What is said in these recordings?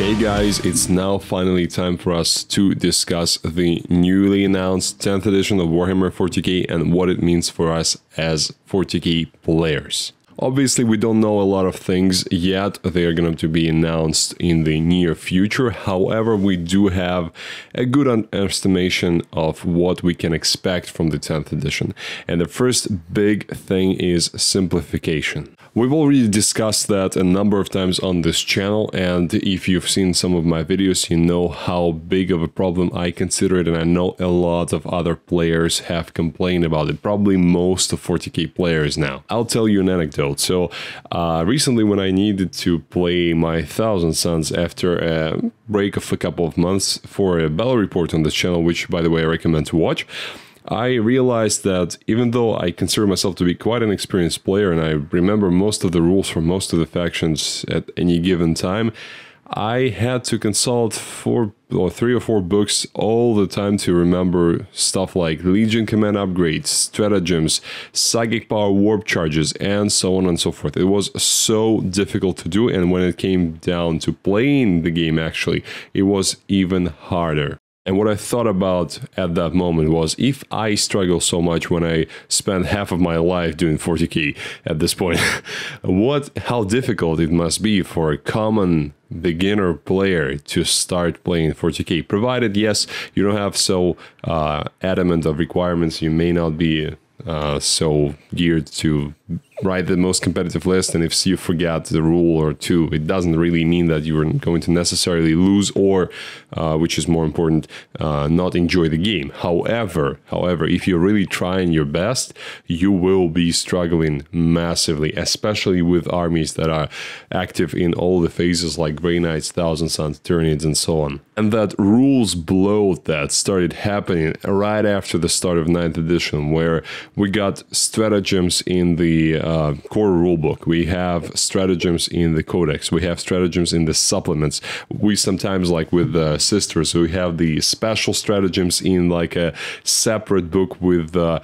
Hey guys, it's now finally time for us to discuss the newly announced 10th edition of Warhammer 40K and what it means for us as 40K players. Obviously, we don't know a lot of things yet. They are going to be announced in the near future. However, we do have a good estimation of what we can expect from the 10th edition. And the first big thing is simplification. We've already discussed that a number of times on this channel, and if you've seen some of my videos, you know how big of a problem I consider it, and I know a lot of other players have complained about it, probably most of 40K players now. I'll tell you an anecdote. So recently when I needed to play my Thousand Suns after a break of a couple of months for a battle report on this channel, which by the way I recommend to watch, I realized that even though I consider myself to be quite an experienced player and I remember most of the rules for most of the factions at any given time, I had to consult 3 or 4 books all the time to remember stuff like Legion command upgrades, stratagems, psychic power warp charges, and so on and so forth. It was so difficult to do, and when it came down to playing the game actually, it was even harder. And what I thought about at that moment was, if I struggle so much when I spend half of my life doing 40K at this point, how difficult it must be for a common beginner player to start playing 40K. Provided, yes, you don't have so adamant of requirements, you may not be so geared to write the most competitive list, and if you forget the rule or two, it doesn't really mean that you're going to necessarily lose or, which is more important, not enjoy the game. However, if you're really trying your best, you will be struggling massively, especially with armies that are active in all the phases like Grey Knights, Thousand Suns, Tyranids, and so on. And that rules bloat that started happening right after the start of 9th edition, where we got stratagems in the core rulebook, we have stratagems in the codex, we have stratagems in the supplements. We sometimes, like with the sisters, we have the special stratagems in like a separate book with the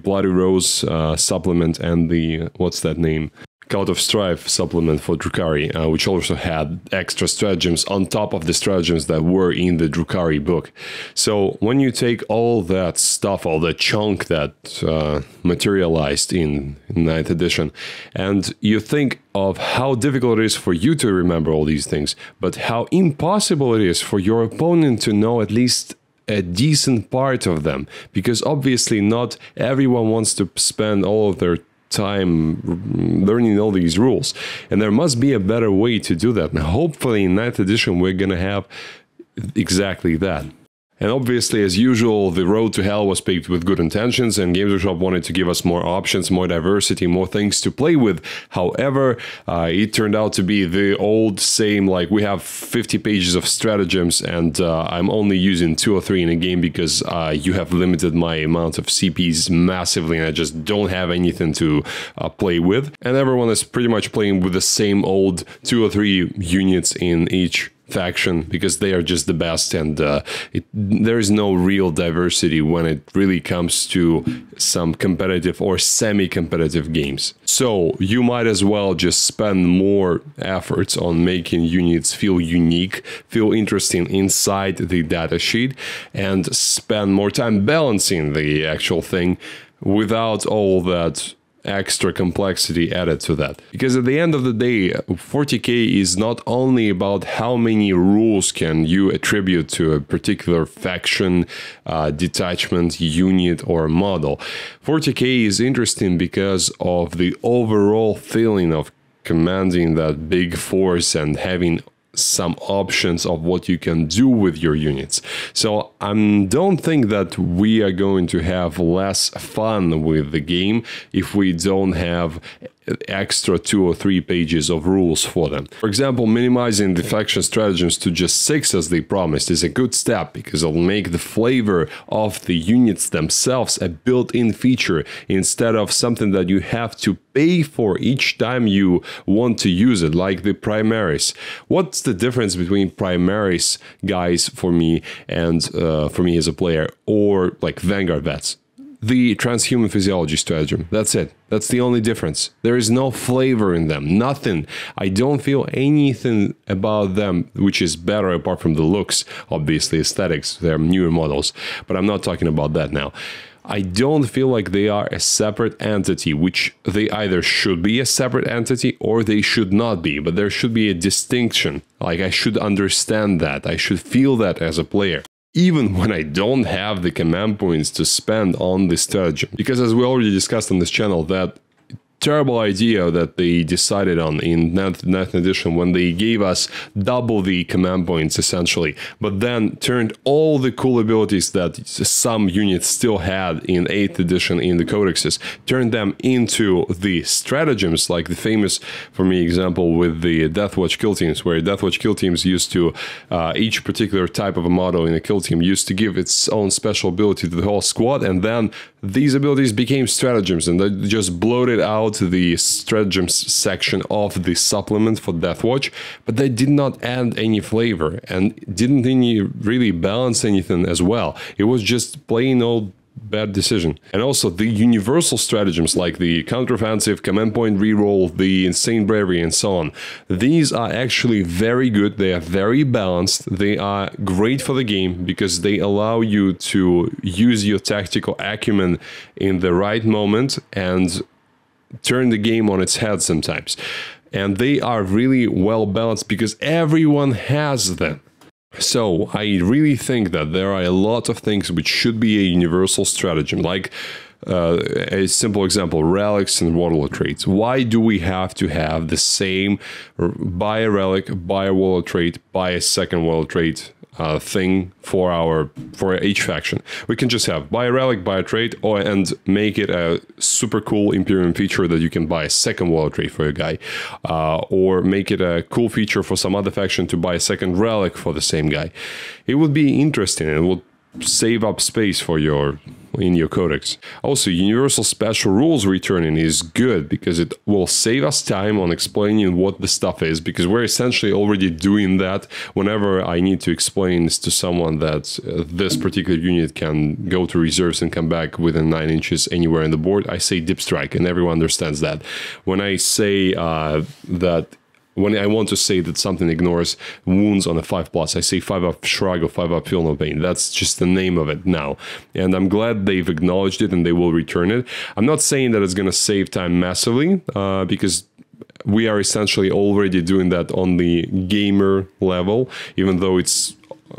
Bloody Rose supplement and the, what's that name? Cult of Strife supplement for Drukhari, which also had extra stratagems on top of the stratagems that were in the Drukhari book. So when you take all that stuff, all the chunk that materialized in 9th edition, and you think of how difficult it is for you to remember all these things, but how impossible it is for your opponent to know at least a decent part of them, because obviously not everyone wants to spend all of their time learning all these rules, and there must be a better way to do that. And hopefully in 9th edition we're gonna have exactly that. And obviously, as usual, the road to hell was paved with good intentions, and Games Workshop wanted to give us more options, more diversity, more things to play with. However, it turned out to be the old same, like we have 50 pages of stratagems and I'm only using 2 or 3 in a game because you have limited my amount of CPs massively and I just don't have anything to play with. And everyone is pretty much playing with the same old 2 or 3 units in each faction because they are just the best, and there is no real diversity when it really comes to some competitive or semi-competitive games. So you might as well just spend more efforts on making units feel unique, feel interesting inside the datasheet, and spend more time balancing the actual thing without all that extra complexity added to that. Because at the end of the day, 40K is not only about how many rules can you attribute to a particular faction, detachment, unit, or model. 40K is interesting because of the overall feeling of commanding that big force and having some options of what you can do with your units. So I don't think that we are going to have less fun with the game if we don't have extra 2 or 3 pages of rules for them. For example, minimizing the faction stratagems to just 6 as they promised is a good step because it'll make the flavor of the units themselves a built-in feature instead of something that you have to pay for each time you want to use it, like the primaries. What's the difference between primaries, guys, for me and for me as a player, or like Vanguard vets? the transhuman physiology stratagem. That's it. That's the only difference. There is no flavor in them. Nothing. I don't feel anything about them which is better apart from the looks. Obviously, aesthetics. They're newer models. But I'm not talking about that now. I don't feel like they are a separate entity, which they either should be a separate entity or they should not be. But there should be a distinction. Like, I should understand that. I should feel that as a player, even when I don't have the command points to spend on this stratagem. Because as we already discussed on this channel, that terrible idea that they decided on in 9th edition when they gave us double the command points essentially, but then turned all the cool abilities that some units still had in 8th edition in the codexes, turned them into the stratagems, like the famous, for me, example with the Deathwatch kill teams, where Deathwatch kill teams used to, each particular type of a model in a kill team used to give its own special ability to the whole squad, and then these abilities became stratagems, and they just bloated out the stratagems section of the supplement for Deathwatch, but they did not add any flavor and didn't really balance anything as well. It was just plain old bad decision. And also the universal stratagems like the counteroffensive, command point reroll, the insane bravery, and so on. These are actually very good. They are very balanced. They are great for the game because they allow you to use your tactical acumen in the right moment and turn the game on its head sometimes. And they are really well balanced because everyone has them. So I really think that there are a lot of things which should be a universal stratagem, like a simple example, relics and warlord traits. Why do we have to have the same buy a relic, buy a warlord trait, buy a second warlord trait thing for each faction? We can just have buy a relic, buy a trait, and make it a super cool Imperium feature that you can buy a second warlord trait for a guy, or make it a cool feature for some other faction to buy a second relic for the same guy. It would be interesting and it would save up space for in your codex. Also, universal special rules returning is good because it will save us time on explaining what the stuff is, because we're essentially already doing that whenever I need to explain to someone that this particular unit can go to reserves and come back within 9 inches anywhere in the board. I say dip strike and everyone understands that. When I say when I want to say that something ignores wounds on a 5+, I say 5-up shrug or 5-up feel no pain. That's just the name of it now. And I'm glad they've acknowledged it and they will return it. I'm not saying that it's going to save time massively, because we are essentially already doing that on the gamer level, even though it's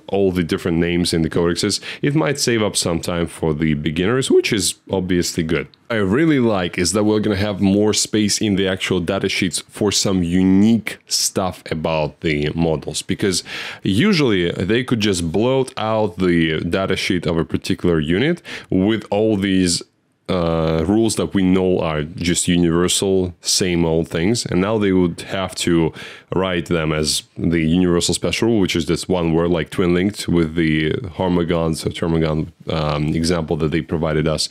all the different names in the codexes. It might save up some time for the beginners, which is obviously good. What I really like is that we're going to have more space in the actual datasheets for some unique stuff about the models, because usually they could just bloat out the datasheet of a particular unit with all these rules that we know are just universal, same old things, and now they would have to write them as the universal special rule, which is this one word, like twin linked with the Harmagon's or Termagon example that they provided us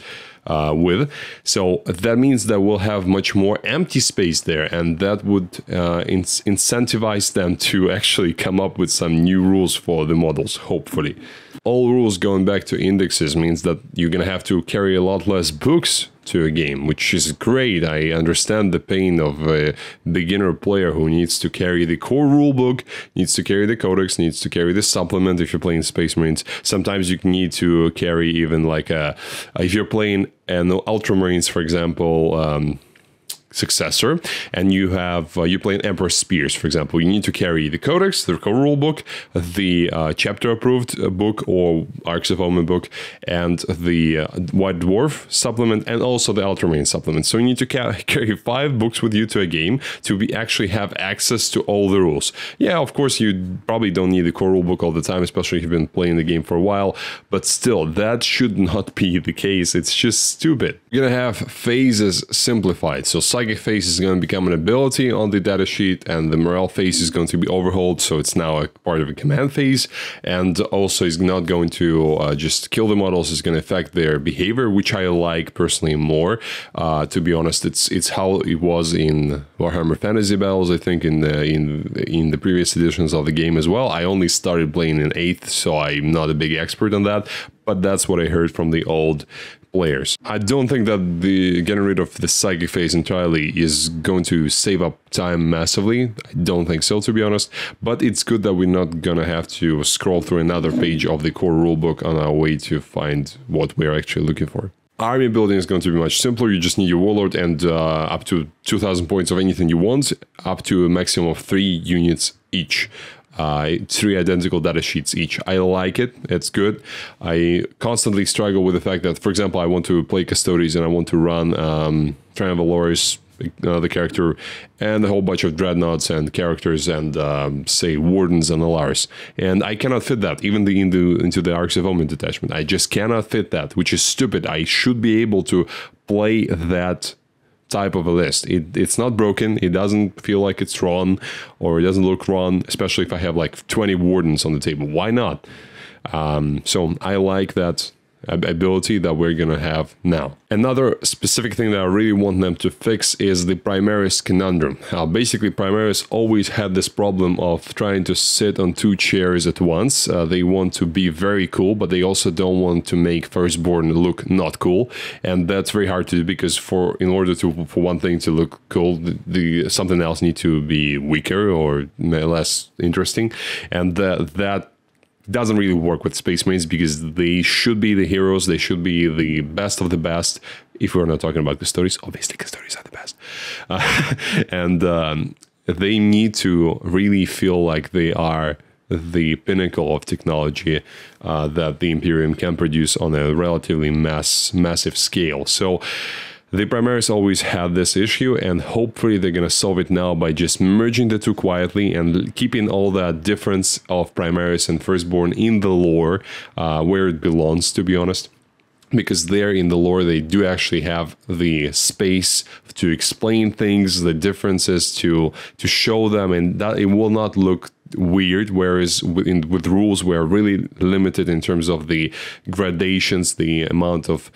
with. So that means that we'll have much more empty space there, and that would incentivize them to actually come up with some new rules for the models, hopefully. All rules going back to indexes means that you're going to have to carry a lot less books to a game, which is great. I understand the pain of a beginner player who needs to carry the core rulebook, needs to carry the codex, needs to carry the supplement if you're playing Space Marines. Sometimes you need to carry even like if you're playing an Ultramarines, for example, successor, and you have you play an Emperor Spears, for example, you need to carry the codex, the core rule book, the chapter approved book or Arcs of Omen book, and the White Dwarf supplement, and also the Ultramarine supplement. So you need to carry 5 books with you to a game to actually have access to all the rules. Yeah, of course you probably don't need the core rule book all the time, especially if you've been playing the game for a while, but still, that should not be the case. It's just stupid. You're gonna have phases simplified, so Psychic phase is going to become an ability on the datasheet, and the morale phase is going to be overhauled, so it's now a part of a command phase, and also is not going to just kill the models, it's going to affect their behavior, which I like personally more. To be honest, it's how it was in Warhammer Fantasy Battles, I think in the previous editions of the game as well. I only started playing in 8th, so I'm not a big expert on that, but that's what I heard from the old players. I don't think that the getting rid of the psychic phase entirely is going to save up time massively. I don't think so, to be honest, but it's good that we're not gonna have to scroll through another page of the core rulebook on our way to find what we're actually looking for. Army building is going to be much simpler. You just need your warlord and up to 2,000 points of anything you want, up to a maximum of 3 units each. 3 identical data sheets each. I like it. It's good. I constantly struggle with the fact that, for example, I want to play Custodes and I want to run Triumvaloris, another character, and a whole bunch of dreadnoughts and characters and say wardens and alars, and I cannot fit that even into the Arcs of Omen detachment. I just cannot fit that, which is stupid. I should be able to play that type of a list. It's not broken. It doesn't feel like it's wrong, or it doesn't look wrong, especially if I have like 20 wardens on the table. Why not? So I like that ability that we're gonna have now. Another specific thing that I really want them to fix is the Primaris conundrum. Basically, Primaris always had this problem of trying to sit on 2 chairs at once. They want to be very cool, but they also don't want to make Firstborn look not cool, and that's very hard to do because for one thing to look cool, something else needs to be weaker or less interesting, and that doesn't really work with Space Marines because they should be the heroes, they should be the best of the best. If we're not talking about Custodes, obviously Custodes are the best. And they need to really feel like they are the pinnacle of technology that the Imperium can produce on a relatively massive scale. So the Primaris always had this issue, and hopefully they're going to solve it now by just merging the 2 quietly and keeping all that difference of Primaris and Firstborn in the lore where it belongs, to be honest. Because there in the lore, they do actually have the space to explain things, the differences, to show them, and that it will not look weird, whereas with rules we're really limited in terms of the gradations, the amount of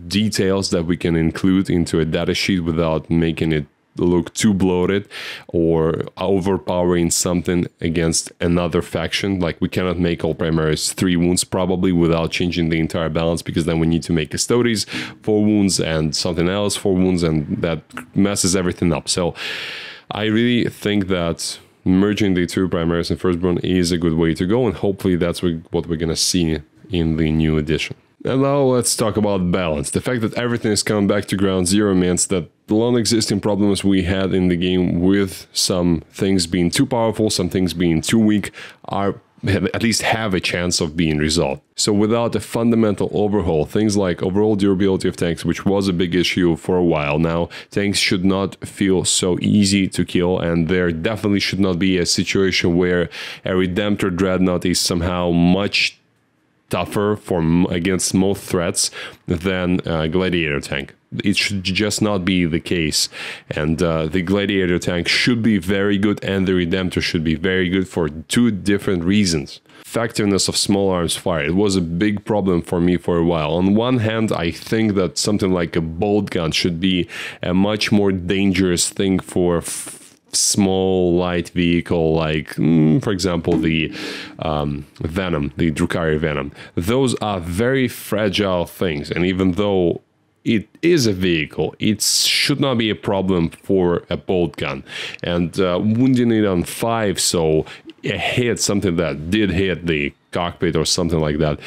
details that we can include into a data sheet without making it look too bloated or overpowering something against another faction. Like, we cannot make all Primaris 3 wounds probably without changing the entire balance, because then we need to make Custodes 4 wounds and something else 4 wounds, and that messes everything up. So I really think that merging the 2 Primaris and Firstborn is a good way to go, and hopefully that's what we're gonna see in the new edition. And now let's talk about balance. The fact that everything is coming back to ground zero means that the long existing problems we had in the game with some things being too powerful, some things being too weak, at least have a chance of being resolved. So without a fundamental overhaul, things like overall durability of tanks, which was a big issue for a while now, tanks should not feel so easy to kill, and there definitely should not be a situation where a Redemptor Dreadnought is somehow much tougher against most threats than a Gladiator tank. It should just not be the case, and the Gladiator tank should be very good and the Redemptor should be very good for 2 different reasons. Effectiveness of small arms fire. It was a big problem for me for a while. On one hand, I think that something like a bolt gun should be a much more dangerous thing for small light vehicle, like for example the Venom, the Drukhari Venom. Those are very fragile things, and even though it is a vehicle, it should not be a problem for a bolt gun. And wounding it on 5, so it hit something that did hit the cockpit or something like that,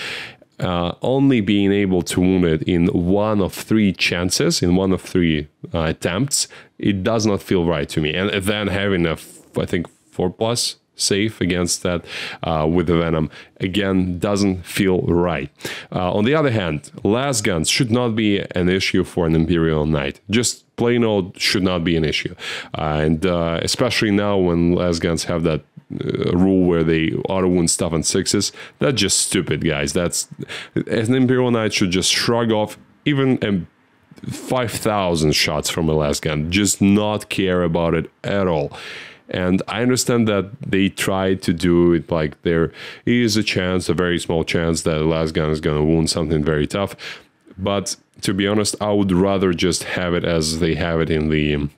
only being able to wound it in 1 of 3 chances, in 1 of 3 attempts, it does not feel right to me. And then having I think 4+ safe against that with the Venom, again, doesn't feel right. On the other hand, las guns should not be an issue for an Imperial Knight. Just plain old should not be an issue. And especially now when las guns have that rule where they auto wound stuff on 6s, that's just stupid, guys. That's, an Imperial Knight should just shrug off even 5,000 shots from a las gun, just not care about it at all. And I understand that they tried to do it like there is a chance, a very small chance, that a las gun is going to wound something very tough. But to be honest, I would rather just have it as they have it in the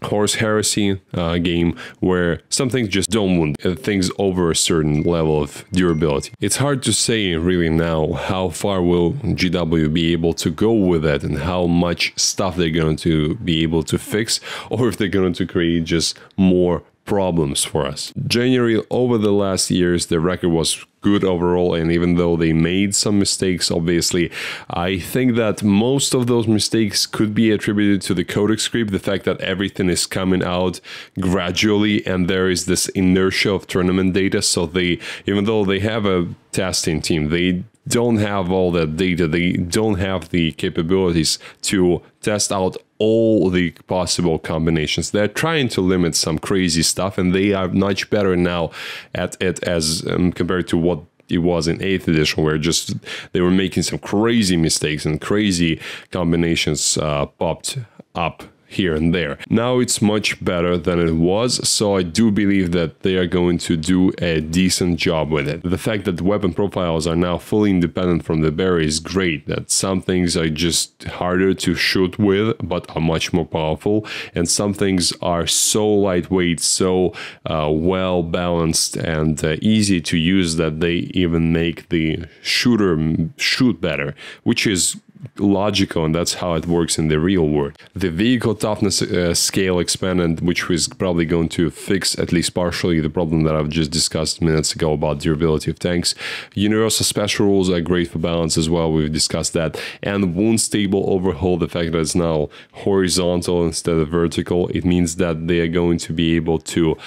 Horse Heresy game where some things just don't wound, things over a certain level of durability. It's hard to say really now how far will GW be able to go with that and how much stuff they're going to be able to fix, or if they're going to create just more problems for us. Generally, over the last years, the record was good overall, and even though they made some mistakes, obviously, I think that most of those mistakes could be attributed to the codex creep, the fact that everything is coming out gradually and there is this inertia of tournament data, so they, even though they have a testing team, they don't have all that data, they don't have the capabilities to test out all the possible combinations. They're trying to limit some crazy stuff, and they are much better now at it as compared to what it was in 8th edition, where just they were making some crazy mistakes and crazy combinations popped up here and there. Now it's much better than it was, so I do believe that they are going to do a decent job with it. The fact that the weapon profiles are now fully independent from the barrier is great, that some things are just harder to shoot with but are much more powerful, and some things are so lightweight, so well balanced and easy to use that they even make the shooter shoot better, which is logical, and that's how it works in the real world. The vehicle toughness scale expanded, which was probably going to fix at least partially the problem that I've just discussed minutes ago about durability of tanks. Universal special rules are great for balance as well, we've discussed that. And wound stable overhaul, the fact that it's now horizontal instead of vertical, it means that they are going to be able to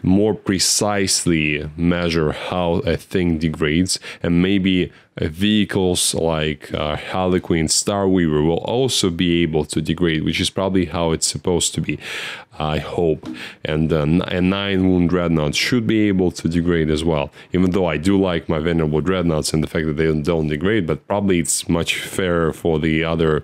more precisely measure how a thing degrades, and maybe vehicles like Harlequin, Starweaver will also be able to degrade, which is probably how it's supposed to be, I hope. And a 9-wound Dreadnought should be able to degrade as well, even though I do like my Venerable Dreadnoughts and the fact that they don't degrade, but probably it's much fairer for the other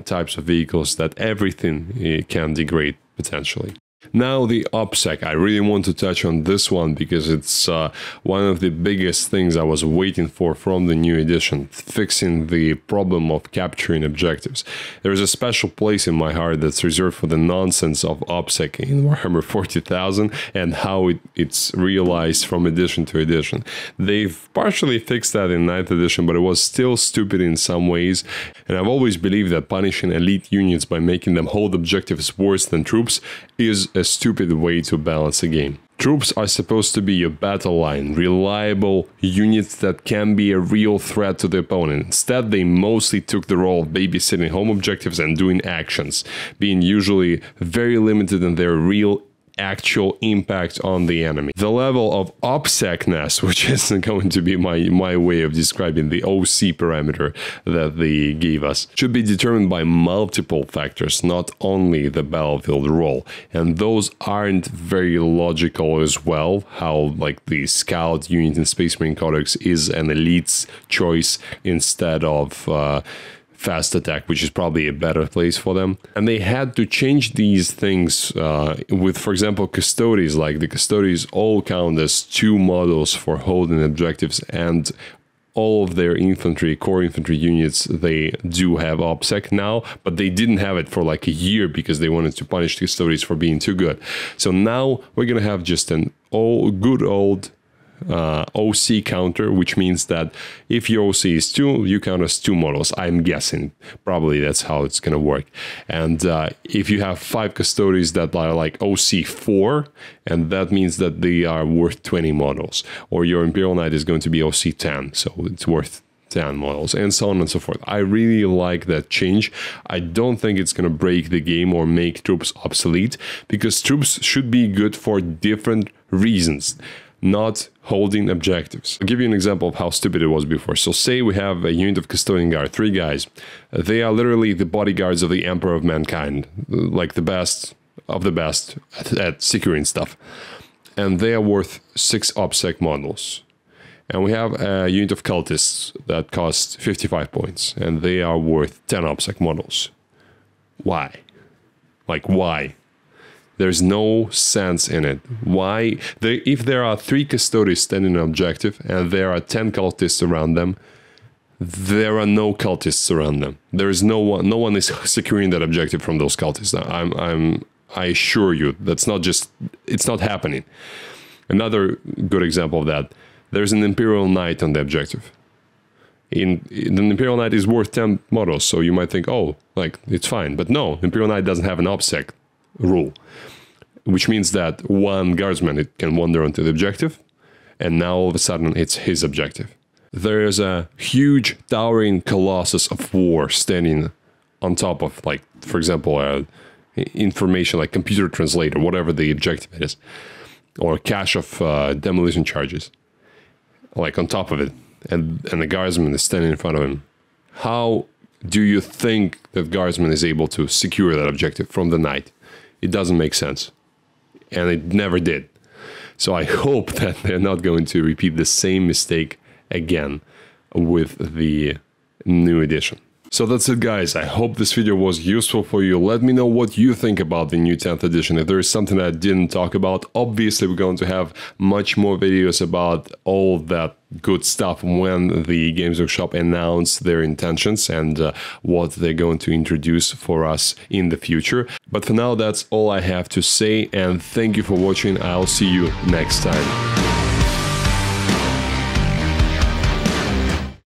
types of vehicles that everything can degrade potentially. Now the OPSEC, I really want to touch on this one because it's one of the biggest things I was waiting for from the new edition, fixing the problem of capturing objectives. There's a special place in my heart that's reserved for the nonsense of OPSEC in Warhammer 40,000 and how it's realized from edition to edition. They've partially fixed that in 9th edition, but it was still stupid in some ways, and I've always believed that punishing elite units by making them hold objectives worse than troops is a stupid way to balance a game. Troops are supposed to be your battle line, reliable units that can be a real threat to the opponent. Instead, they mostly took the role of babysitting home objectives and doing actions, being usually very limited in their real actual impact on the enemy. The level of OPSEC-ness, which is going to be my way of describing the OC parameter that they gave us, should be determined by multiple factors, not only the battlefield role. And those aren't very logical as well, how like the scout unit in Space Marine Codex is an elite's choice instead of fast attack, which is probably a better place for them. And they had to change these things with, for example, Custodes. Like the Custodes all count as 2 models for holding objectives, and all of their infantry, core infantry units, they do have OPSEC now, but they didn't have it for like a year because they wanted to punish Custodes for being too good. So now we're gonna have just an good old OC counter, which means that if your OC is 2, you count as 2 models. I'm guessing probably that's how it's gonna work. And if you have 5 Custodes that are like OC 4, and that means that they are worth 20 models, or your Imperial Knight is going to be OC 10, so it's worth 10 models, and so on and so forth. I really like that change. I don't think it's gonna break the game or make troops obsolete, because troops should be good for different reasons, not holding objectives. I'll give you an example of how stupid it was before. So say we have a unit of Custodian Guard, 3 guys. They are literally the bodyguards of the Emperor of Mankind, like the best of the best at securing stuff. And they are worth 6 OPSEC models. And we have a unit of Cultists that costs 55 points, and they are worth 10 OPSEC models. Why? Like, why? There's no sense in it. Why? If there are 3 Custodes standing on objective and there are 10 cultists around them, there are no cultists around them. There is no one is securing that objective from those cultists. I assure you, it's not happening. Another good example of that, there's an Imperial Knight on the objective. The Imperial Knight is worth 10 models, so you might think, oh, like, it's fine. But no, Imperial Knight doesn't have an OBSEC rule, which means that one guardsman, it can wander onto the objective, and now all of a sudden it's his objective. There is a huge towering colossus of war standing on top of, like, for example, information like computer translator, whatever the objective is, or a cache of demolition charges, like on top of it, and the guardsman is standing in front of him. How do you think that guardsman is able to secure that objective from the knight? It doesn't make sense, and it never did. So I hope that they're not going to repeat the same mistake again with the new edition. So that's it, guys. I hope this video was useful for you. Let me know what you think about the new 10th edition. If there is something that I didn't talk about, obviously we're going to have much more videos about all that good stuff when the Games Workshop announce their intentions and what they're going to introduce for us in the future. But for now, that's all I have to say, and thank you for watching. I'll see you next time.